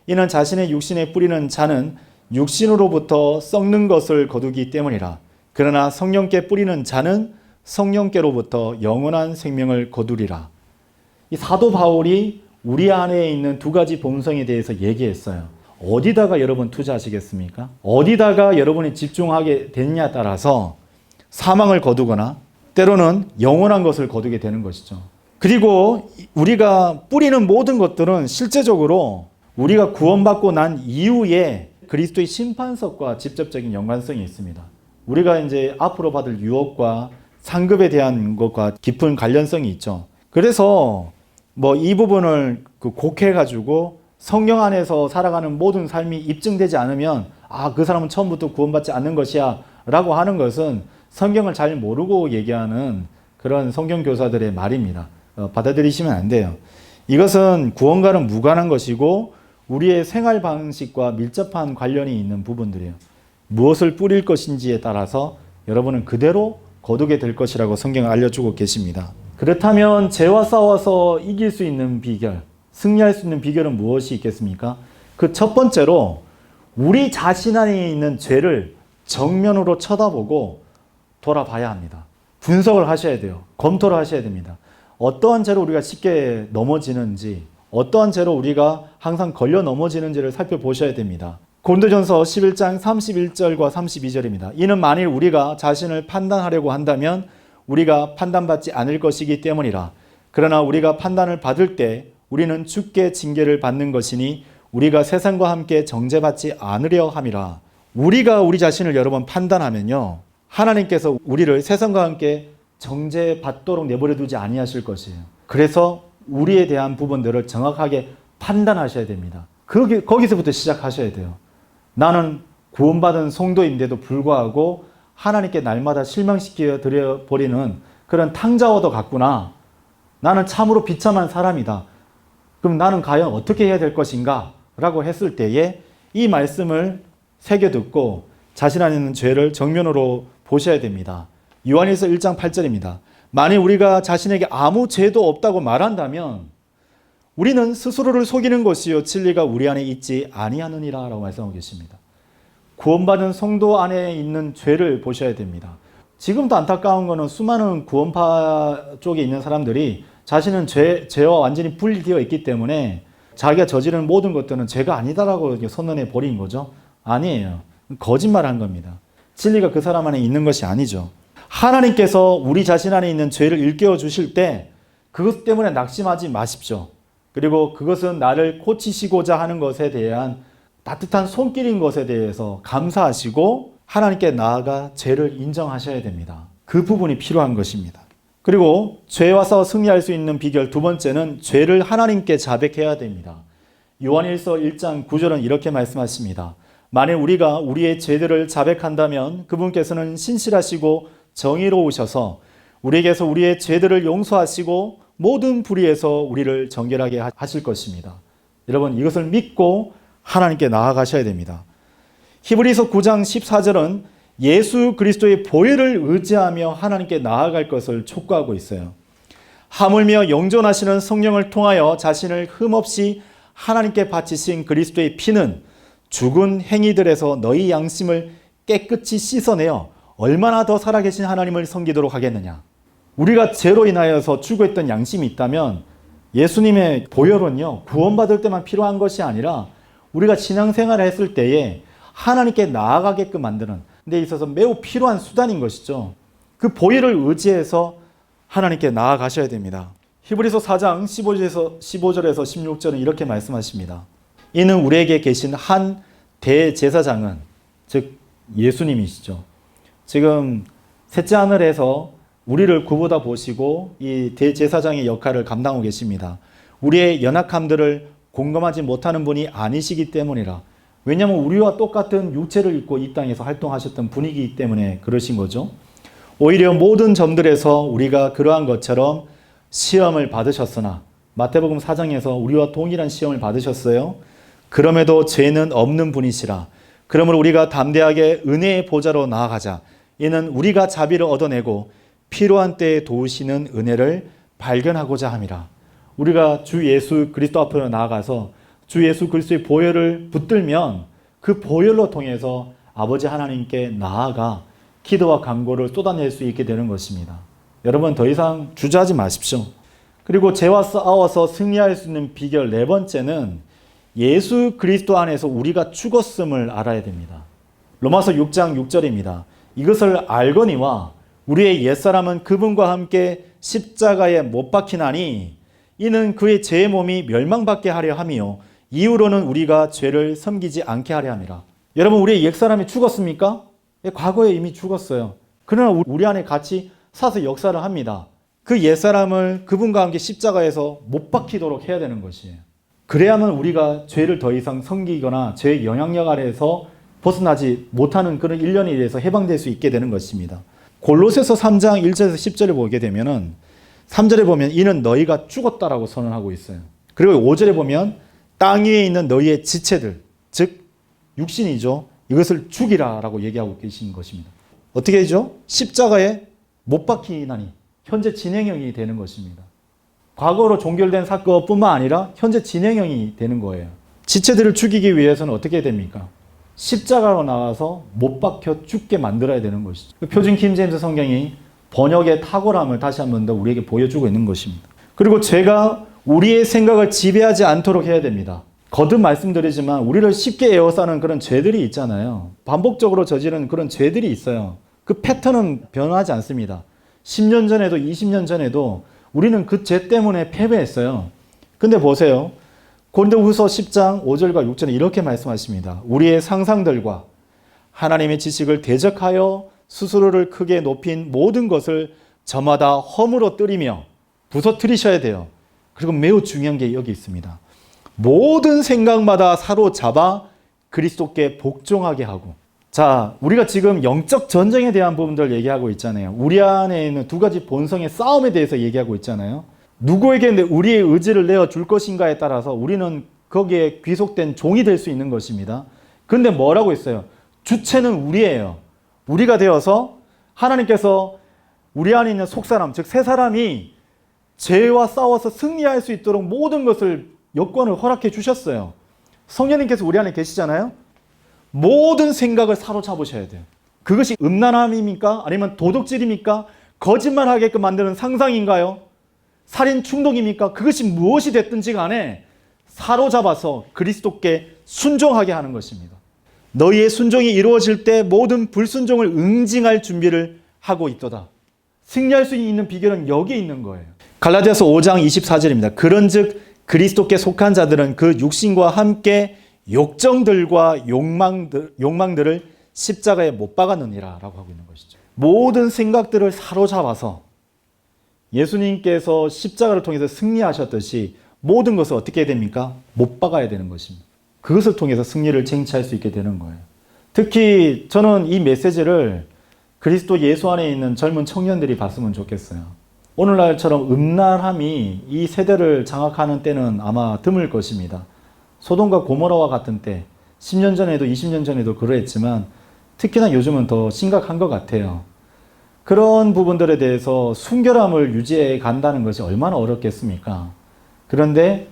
이는 자신의 육신에 뿌리는 자는 육신으로부터 썩는 것을 거두기 때문이라. 그러나 성령께 뿌리는 자는 성령께로부터 영원한 생명을 거두리라. 이 사도 바울이 우리 안에 있는 두 가지 본성에 대해서 얘기했어요. 어디다가 여러분 투자하시겠습니까? 어디다가 여러분이 집중하게 됐냐에 따라서 사망을 거두거나 때로는 영원한 것을 거두게 되는 것이죠. 그리고 우리가 뿌리는 모든 것들은 실제적으로 우리가 구원받고 난 이후에 그리스도의 심판석과 직접적인 연관성이 있습니다. 우리가 이제 앞으로 받을 유업과 상급에 대한 것과 깊은 관련성이 있죠. 그래서 뭐 이 부분을 곡해가지고 성령 안에서 살아가는 모든 삶이 입증되지 않으면 그 사람은 처음부터 구원받지 않는 것이야 라고 하는 것은 성경을 잘 모르고 얘기하는 그런 성경 교사들의 말입니다. 받아들이시면 안 돼요. 이것은 구원과는 무관한 것이고 우리의 생활 방식과 밀접한 관련이 있는 부분들이에요. 무엇을 뿌릴 것인지에 따라서 여러분은 그대로 거두게 될 것이라고 성경을 알려주고 계십니다. 그렇다면 죄와 싸워서 이길 수 있는 비결, 승리할 수 있는 비결은 무엇이 있겠습니까? 그 첫 번째로 우리 자신 안에 있는 죄를 정면으로 쳐다보고 돌아봐야 합니다. 분석을 하셔야 돼요. 검토를 하셔야 됩니다. 어떠한 죄로 우리가 쉽게 넘어지는지, 어떠한 죄로 우리가 항상 걸려 넘어지는지를 살펴보셔야 됩니다. 고린도전서 11장 31절과 32절입니다. 이는 만일 우리가 자신을 판단하려고 한다면 우리가 판단받지 않을 것이기 때문이라. 그러나 우리가 판단을 받을 때 우리는 주께 징계를 받는 것이니 우리가 세상과 함께 정죄받지 않으려 함이라. 우리가 우리 자신을 여러 번 판단하면요, 하나님께서 우리를 세상과 함께 정죄받도록 내버려 두지 아니하실 것이에요. 그래서 우리에 대한 부분들을 정확하게 판단하셔야 됩니다. 거기서부터 시작하셔야 돼요. 나는 구원받은 성도인데도 불구하고 하나님께 날마다 실망시켜 드려버리는 그런 탕자와도 같구나. 나는 참으로 비참한 사람이다. 그럼 나는 과연 어떻게 해야 될 것인가? 라고 했을 때에 이 말씀을 새겨 듣고 자신 안에 있는 죄를 정면으로 보셔야 됩니다. 요한일서 1장 8절입니다. 만일 우리가 자신에게 아무 죄도 없다고 말한다면 우리는 스스로를 속이는 것이요 진리가 우리 안에 있지 아니하느니라 라고 말씀하고 계십니다. 구원받은 성도 안에 있는 죄를 보셔야 됩니다. 지금도 안타까운 것은 수많은 구원파 쪽에 있는 사람들이 자신은 죄와 완전히 분리되어 있기 때문에 자기가 저지른 모든 것들은 죄가 아니다라고 선언해 버린 거죠. 아니에요. 거짓말한 겁니다. 진리가 그 사람 안에 있는 것이 아니죠. 하나님께서 우리 자신 안에 있는 죄를 일깨워 주실 때 그것 때문에 낙심하지 마십시오. 그리고 그것은 나를 고치시고자 하는 것에 대한 따뜻한 손길인 것에 대해서 감사하시고 하나님께 나아가 죄를 인정하셔야 됩니다. 그 부분이 필요한 것입니다. 그리고 죄와 싸워 승리할 수 있는 비결 두 번째는 죄를 하나님께 자백해야 됩니다. 요한일서 1장 9절은 이렇게 말씀하십니다. 만일 우리가 우리의 죄들을 자백한다면 그분께서는 신실하시고 정의로우셔서 우리에게서 우리의 죄들을 용서하시고 모든 불의에서 우리를 정결하게 하실 것입니다. 여러분, 이것을 믿고 하나님께 나아가셔야 됩니다. 히브리서 9장 14절은 예수 그리스도의 보혈을 의지하며 하나님께 나아갈 것을 촉구하고 있어요. 하물며 영존하시는 성령을 통하여 자신을 흠없이 하나님께 바치신 그리스도의 피는 죽은 행위들에서 너희 양심을 깨끗이 씻어내어 얼마나 더 살아계신 하나님을 섬기도록 하겠느냐. 우리가 죄로 인하여서 추구했던 양심이 있다면 예수님의 보혈은요, 구원받을 때만 필요한 것이 아니라 우리가 신앙생활을 했을 때에 하나님께 나아가게끔 만드는 데 있어서 매우 필요한 수단인 것이죠. 그 보혈을 의지해서 하나님께 나아가셔야 됩니다. 히브리서 4장 15절에서 16절은 이렇게 말씀하십니다. 이는 우리에게 계신 한 대제사장은, 즉 예수님이시죠. 지금 셋째 하늘에서 우리를 구보다 보시고 이 대제사장의 역할을 감당하고 계십니다. 우리의 연약함들을 공감하지 못하는 분이 아니시기 때문이라. 왜냐하면 우리와 똑같은 육체를 입고 이 땅에서 활동하셨던 분이기 때문에 그러신 거죠. 오히려 모든 점들에서 우리가 그러한 것처럼 시험을 받으셨으나, 마태복음 4장에서 우리와 동일한 시험을 받으셨어요. 그럼에도 죄는 없는 분이시라. 그러므로 우리가 담대하게 은혜의 보좌로 나아가자. 이는 우리가 자비를 얻어내고 필요한 때에 도우시는 은혜를 발견하고자 함이라. 우리가 주 예수 그리스도 앞으로 나아가서 주 예수 그리스도의 보혈을 붙들면 그 보혈로 통해서 아버지 하나님께 나아가 기도와 간구를 쏟아낼 수 있게 되는 것입니다. 여러분, 더 이상 주저하지 마십시오. 그리고 죄와 싸워서 승리할 수 있는 비결 네 번째는 예수 그리스도 안에서 우리가 죽었음을 알아야 됩니다. 로마서 6장 6절입니다. 이것을 알거니와 우리의 옛사람은 그분과 함께 십자가에 못 박히나니 이는 그의 제 몸이 멸망받게 하려 함이요 이후로는 우리가 죄를 섬기지 않게 하려 함이라. 여러분, 우리의 옛사람이 죽었습니까? 예, 과거에 이미 죽었어요. 그러나 우리 안에 같이 사서 역사를 합니다. 그 옛사람을 그분과 함께 십자가에서 못 박히도록 해야 되는 것이에요. 그래야만 우리가 죄를 더 이상 섬기거나 죄의 영향력 아래에서 벗어나지 못하는 그런 일련에 의해서 해방될 수 있게 되는 것입니다. 골로새서 3장 1절에서 10절을 보게 되면은 3절에 보면 이는 너희가 죽었다라고 선언하고 있어요. 그리고 5절에 보면 땅 위에 있는 너희의 지체들, 즉 육신이죠. 이것을 죽이라라고 얘기하고 계신 것입니다. 어떻게 되죠? 십자가에 못 박히나니 현재 진행형이 되는 것입니다. 과거로 종결된 사건뿐만 아니라 현재 진행형이 되는 거예요. 지체들을 죽이기 위해서는 어떻게 됩니까? 십자가로 나와서 못 박혀 죽게 만들어야 되는 것이죠. 표준 킹제임스 성경이 번역의 탁월함을 다시 한 번 더 우리에게 보여주고 있는 것입니다. 그리고 죄가 우리의 생각을 지배하지 않도록 해야 됩니다. 거듭 말씀드리지만 우리를 쉽게 에워싸는 그런 죄들이 있잖아요. 반복적으로 저지른 그런 죄들이 있어요. 그 패턴은 변하지 않습니다. 10년 전에도 20년 전에도 우리는 그 죄 때문에 패배했어요. 근데 보세요. 고린도후서 10장 5절과 6절에 이렇게 말씀하십니다. 우리의 상상들과 하나님의 지식을 대적하여 스스로를 크게 높인 모든 것을 저마다 허물어 뜨리며 부서뜨리셔야 돼요. 그리고 매우 중요한 게 여기 있습니다. 모든 생각마다 사로잡아 그리스도께 복종하게 하고. 자, 우리가 지금 영적 전쟁에 대한 부분들 얘기하고 있잖아요. 우리 안에 있는 두 가지 본성의 싸움에 대해서 얘기하고 있잖아요. 누구에게 우리의 의지를 내어줄 것인가에 따라서 우리는 거기에 귀속된 종이 될 수 있는 것입니다. 그런데 뭐라고 했어요? 주체는 우리예요. 우리가 되어서 하나님께서 우리 안에 있는 속사람, 즉 새 사람이 죄와 싸워서 승리할 수 있도록 모든 것을 여건을 허락해 주셨어요. 성령님께서 우리 안에 계시잖아요. 모든 생각을 사로잡으셔야 돼요. 그것이 음란함입니까? 아니면 도둑질입니까? 거짓말하게끔 만드는 상상인가요? 살인 충동입니까? 그것이 무엇이 됐든지 간에 사로잡아서 그리스도께 순종하게 하는 것입니다. 너희의 순종이 이루어질 때 모든 불순종을 응징할 준비를 하고 있도다. 승리할 수 있는 비결은 여기에 있는 거예요. 갈라디아서 5장 24절입니다. 그런즉 그리스도께 속한 자들은 그 육신과 함께 욕정들과 욕망들을 십자가에 못 박았느니라 라고 하고 있는 것이죠. 모든 생각들을 사로잡아서 예수님께서 십자가를 통해서 승리하셨듯이 모든 것을 어떻게 해야 됩니까? 못 박아야 되는 것입니다. 그것을 통해서 승리를 쟁취할 수 있게 되는 거예요. 특히 저는 이 메시지를 그리스도 예수 안에 있는 젊은 청년들이 봤으면 좋겠어요. 오늘날처럼 음란함이 이 세대를 장악하는 때는 아마 드물 것입니다. 소돔과 고모라와 같은 때 10년 전에도 20년 전에도 그러했지만 특히나 요즘은 더 심각한 것 같아요. 그런 부분들에 대해서 순결함을 유지해 간다는 것이 얼마나 어렵겠습니까? 그런데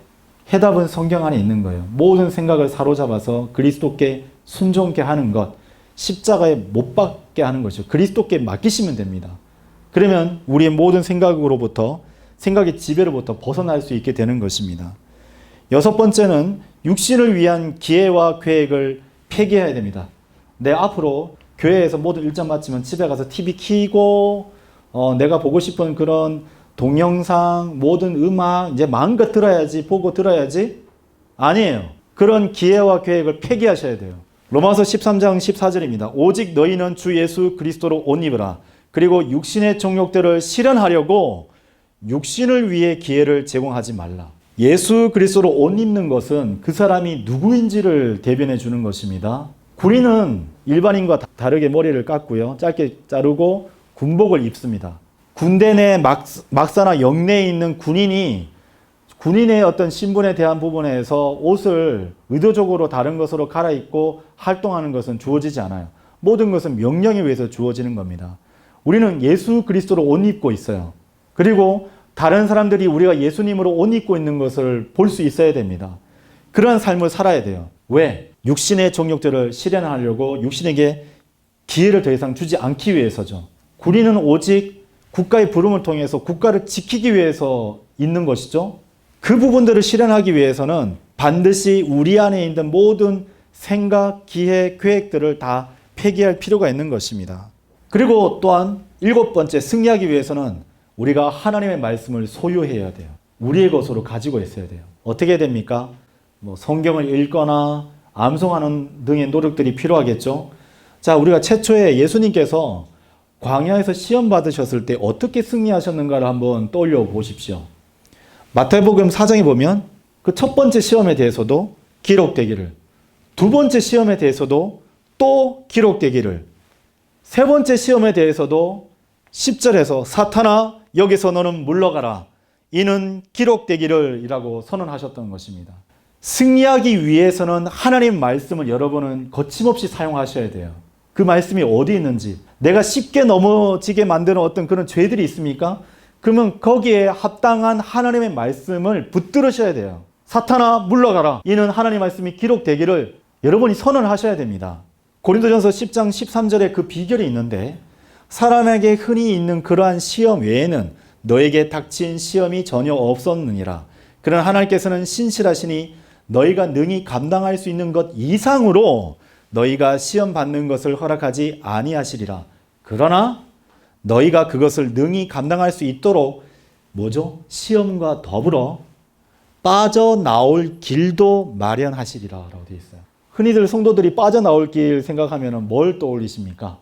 해답은 성경 안에 있는 거예요. 모든 생각을 사로잡아서 그리스도께 순종케 하는 것, 십자가에 못 박게 하는 것이죠. 그리스도께 맡기시면 됩니다. 그러면 우리의 모든 생각의 지배로부터 벗어날 수 있게 되는 것입니다. 여섯 번째는 육신을 위한 기회와 계획을 폐기해야 됩니다. 내 앞으로 교회에서 모든 일정 마치면 집에 가서 TV 켜고 내가 보고 싶은 그런 동영상, 모든 음악 이제 마음껏 들어야지, 보고 들어야지? 아니에요. 그런 기회와 계획을 폐기하셔야 돼요. 로마서 13장 14절입니다. 오직 너희는 주 예수 그리스도로 옷 입으라. 그리고 육신의 정욕들을 실현하려고 육신을 위해 기회를 제공하지 말라. 예수 그리스도로 옷 입는 것은 그 사람이 누구인지를 대변해 주는 것입니다. 군인은 일반인과 다르게 머리를 깎고요. 짧게 자르고 군복을 입습니다. 군대 내 막사나 영내에 있는 군인의 어떤 신분에 대한 부분에서 옷을 의도적으로 다른 것으로 갈아입고 활동하는 것은 주어지지 않아요. 모든 것은 명령에 의해서 주어지는 겁니다. 우리는 예수 그리스도로 옷 입고 있어요. 그리고 다른 사람들이 우리가 예수님으로 옷 입고 있는 것을 볼 수 있어야 됩니다. 그러한 삶을 살아야 돼요. 왜? 육신의 정욕들을 실현하려고 육신에게 기회를 더 이상 주지 않기 위해서죠. 군인은 오직 국가의 부름을 통해서 국가를 지키기 위해서 있는 것이죠. 그 부분들을 실현하기 위해서는 반드시 우리 안에 있는 모든 생각, 기회, 계획들을 다 폐기할 필요가 있는 것입니다. 그리고 또한 일곱 번째, 승리하기 위해서는 우리가 하나님의 말씀을 소유해야 돼요. 우리의 것으로 가지고 있어야 돼요. 어떻게 됩니까? 성경을 읽거나 암송하는 등의 노력들이 필요하겠죠. 자, 우리가 최초에 예수님께서 광야에서 시험 받으셨을 때 어떻게 승리하셨는가를 한번 떠올려 보십시오. 마태복음 4장에 보면 그 첫 번째 시험에 대해서도 기록되기를, 두 번째 시험에 대해서도 또 기록되기를, 세 번째 시험에 대해서도 10절에서 사탄아 여기서 너는 물러가라 이는 기록되기를 이라고 선언하셨던 것입니다. 승리하기 위해서는 하나님 말씀을 여러분은 거침없이 사용하셔야 돼요. 그 말씀이 어디 있는지, 내가 쉽게 넘어지게 만드는 어떤 그런 죄들이 있습니까? 그러면 거기에 합당한 하나님의 말씀을 붙들으셔야 돼요. 사탄아 물러가라 이는 하나님 말씀이 기록되기를 여러분이 선언하셔야 됩니다. 고린도전서 10장 13절에 그 비결이 있는데, 사람에게 흔히 있는 그러한 시험 외에는 너에게 닥친 시험이 전혀 없었느니라. 그러나 하나님께서는 신실하시니 너희가 능히 감당할 수 있는 것 이상으로 너희가 시험 받는 것을 허락하지 아니하시리라. 그러나 너희가 그것을 능히 감당할 수 있도록 뭐죠? 시험과 더불어 빠져나올 길도 마련하시리라 라고 되어 있어요. 흔히들 성도들이 빠져나올 길 생각하면 뭘 떠올리십니까?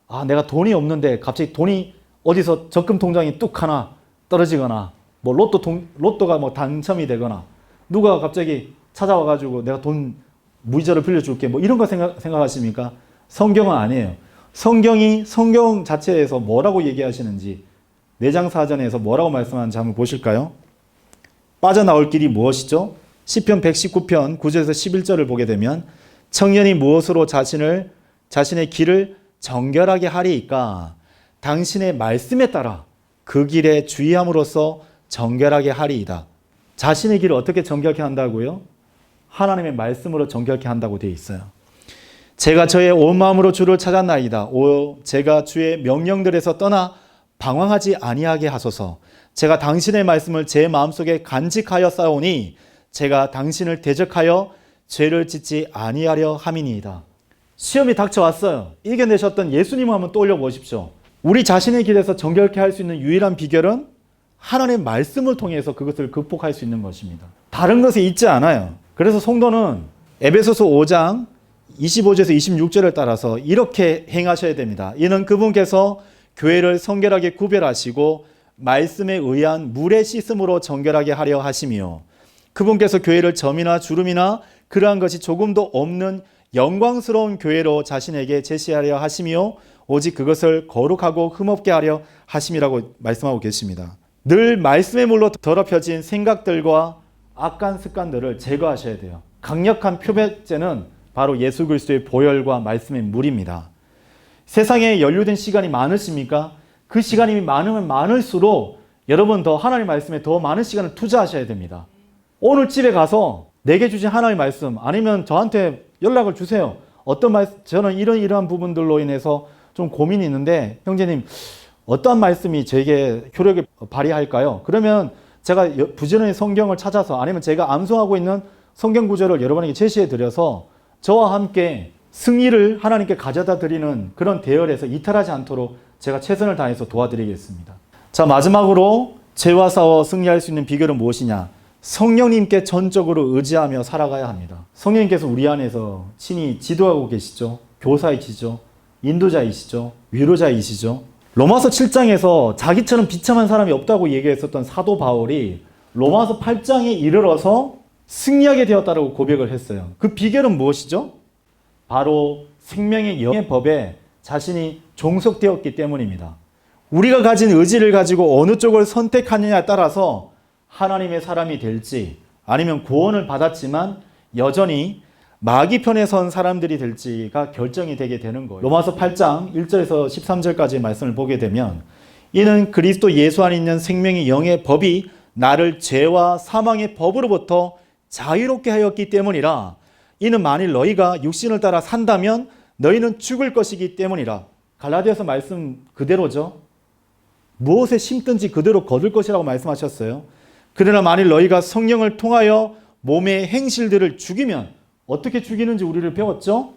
아, 내가 돈이 없는데 갑자기 돈이 어디서 적금 통장이 뚝 하나 떨어지거나, 뭐 로또가 뭐 당첨이 되거나, 누가 갑자기 찾아와가지고 내가 돈 무이자를 빌려줄게, 뭐 이런 거 생각하십니까? 성경은 아니에요. 성경 자체에서 뭐라고 얘기하시는지, 내장 사전에서 뭐라고 말씀하는지 한번 보실까요? 빠져나올 길이 무엇이죠? 시편 119편 9절에서 11절을 보게 되면 청년이 무엇으로 자신의 길을 정결하게 하리이까? 당신의 말씀에 따라 그 길에 주의함으로써 정결하게 하리이다. 자신의 길을 어떻게 정결케 한다고요? 하나님의 말씀으로 정결케 한다고 되어 있어요. 제가 저의 온 마음으로 주를 찾았나이다. 제가 주의 명령들에서 떠나 방황하지 아니하게 하소서. 제가 당신의 말씀을 제 마음속에 간직하여 싸우니 제가 당신을 대적하여 죄를 짓지 아니하려 함이니이다. 시험이 닥쳐왔어요. 이겨내셨던 예수님을 한번 떠올려 보십시오. 우리 자신의 길에서 정결케 할 수 있는 유일한 비결은 하나님의 말씀을 통해서 그것을 극복할 수 있는 것입니다. 다른 것에 있지 않아요. 그래서 성도는 에베소서 5장 25절에서 26절을 따라서 이렇게 행하셔야 됩니다. 이는 그분께서 교회를 성결하게 구별하시고 말씀에 의한 물의 씻음으로 정결하게 하려 하심이요, 그분께서 교회를 점이나 주름이나 그러한 것이 조금도 없는 영광스러운 교회로 자신에게 제시하려 하심이요, 오직 그것을 거룩하고 흠없게 하려 하심이라고 말씀하고 계십니다. 늘 말씀의 물로 더럽혀진 생각들과 악한 습관들을 제거하셔야 돼요. 강력한 표백제는 바로 예수 그리스도의 보혈과 말씀의 물입니다. 세상에 연루된 시간이 많으십니까? 그 시간이 많으면 많을수록 여러분 더 하나님 말씀에 더 많은 시간을 투자하셔야 됩니다. 오늘 집에 가서 내게 주신 하나님의 말씀, 아니면 저한테 연락을 주세요. 어떤 말씀, 저는 이러한 부분들로 인해서 좀 고민이 있는데 형제님 어떠한 말씀이 저에게 효력을 발휘할까요? 그러면 제가 부지런히 성경을 찾아서, 아니면 제가 암송하고 있는 성경 구절을 여러분에게 제시해 드려서 저와 함께 승리를 하나님께 가져다 드리는 그런 대열에서 이탈하지 않도록 제가 최선을 다해서 도와드리겠습니다. 자, 마지막으로 죄와 싸워 승리할 수 있는 비결은 무엇이냐? 성령님께 전적으로 의지하며 살아가야 합니다. 성령님께서 우리 안에서 친히 지도하고 계시죠. 교사이시죠. 인도자이시죠. 위로자이시죠. 로마서 7장에서 자기처럼 비참한 사람이 없다고 얘기했었던 사도 바울이 로마서 8장에 이르러서 승리하게 되었다고 고백을 했어요. 그 비결은 무엇이죠? 바로 생명의 영의 법에 자신이 종속되었기 때문입니다. 우리가 가진 의지를 가지고 어느 쪽을 선택하느냐에 따라서 하나님의 사람이 될지, 아니면 구원을 받았지만 여전히 마귀 편에 선 사람들이 될지가 결정이 되게 되는 거예요. 로마서 8장 1절에서 13절까지의 말씀을 보게 되면, 이는 그리스도 예수 안에 있는 생명의 영의 법이 나를 죄와 사망의 법으로부터 자유롭게 하였기 때문이라. 이는 만일 너희가 육신을 따라 산다면 너희는 죽을 것이기 때문이라. 갈라디아서 말씀 그대로죠. 무엇에 심든지 그대로 거둘 것이라고 말씀하셨어요. 그러나 만일 너희가 성령을 통하여 몸의 행실들을 죽이면, 어떻게 죽이는지 우리를 배웠죠?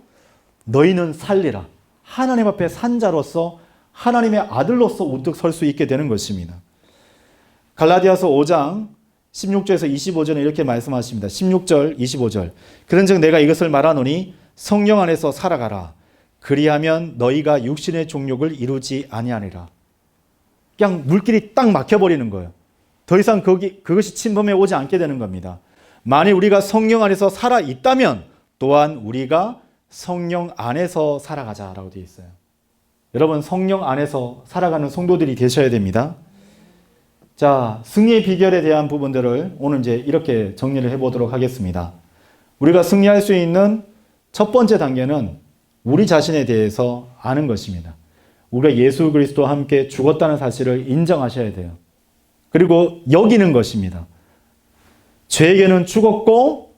너희는 살리라. 하나님 앞에 산 자로서, 하나님의 아들로서 우뚝 설 수 있게 되는 것입니다. 갈라디아서 5장 16절에서 25절에 이렇게 말씀하십니다. 16절, 25절. 그런즉 내가 이것을 말하노니 성령 안에서 살아가라. 그리하면 너희가 육신의 종욕을 이루지 아니하리라. 그냥 물길이 딱 막혀버리는 거예요. 더 이상 그것이 침범해 오지 않게 되는 겁니다. 만일 우리가 성령 안에서 살아 있다면 또한 우리가 성령 안에서 살아가자라고 되어 있어요. 여러분, 성령 안에서 살아가는 성도들이 되셔야 됩니다. 자, 승리의 비결에 대한 부분들을 오늘 이제 이렇게 정리를 해보도록 하겠습니다. 우리가 승리할 수 있는 첫 번째 단계는 우리 자신에 대해서 아는 것입니다. 우리가 예수 그리스도와 함께 죽었다는 사실을 인정하셔야 돼요. 그리고 여기는 것입니다. 죄에게는 죽었고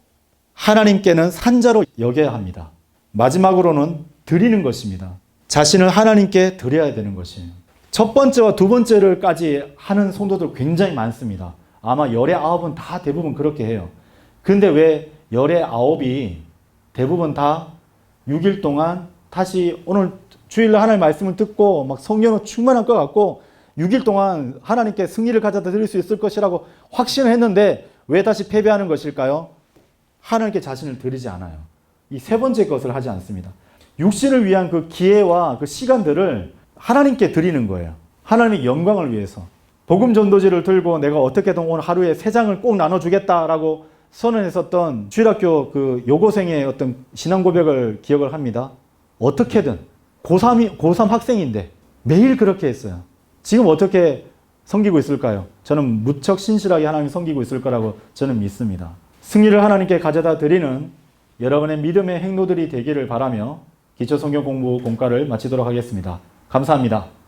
하나님께는 산자로 여겨야 합니다. 마지막으로는 드리는 것입니다. 자신을 하나님께 드려야 되는 것이에요. 첫 번째와 두 번째를까지 하는 성도들 굉장히 많습니다. 아마 열의 아홉은 다 대부분 그렇게 해요. 근데 왜 열의 아홉이 대부분 다 6일 동안 다시 오늘 주일날 하나님의 말씀을 듣고 막 성령으로 충만한 것 같고 6일 동안 하나님께 승리를 가져다 드릴 수 있을 것이라고 확신을 했는데 왜 다시 패배하는 것일까요? 하나님께 자신을 드리지 않아요. 이 세 번째 것을 하지 않습니다. 육신을 위한 그 기회와 그 시간들을 하나님께 드리는 거예요. 하나님의 영광을 위해서. 복음 전도지를 들고 내가 어떻게든 오늘 하루에 3장을 꼭 나눠주겠다라고 선언했었던 주일학교 그 여고생의 어떤 신앙 고백을 기억을 합니다. 어떻게든 고3 학생인데 매일 그렇게 했어요. 지금 어떻게 섬기고 있을까요? 저는 무척 신실하게 하나님 섬기고 있을 거라고 저는 믿습니다. 승리를 하나님께 가져다 드리는 여러분의 믿음의 행로들이 되기를 바라며 기초성경 공부 공과를 마치도록 하겠습니다. 감사합니다.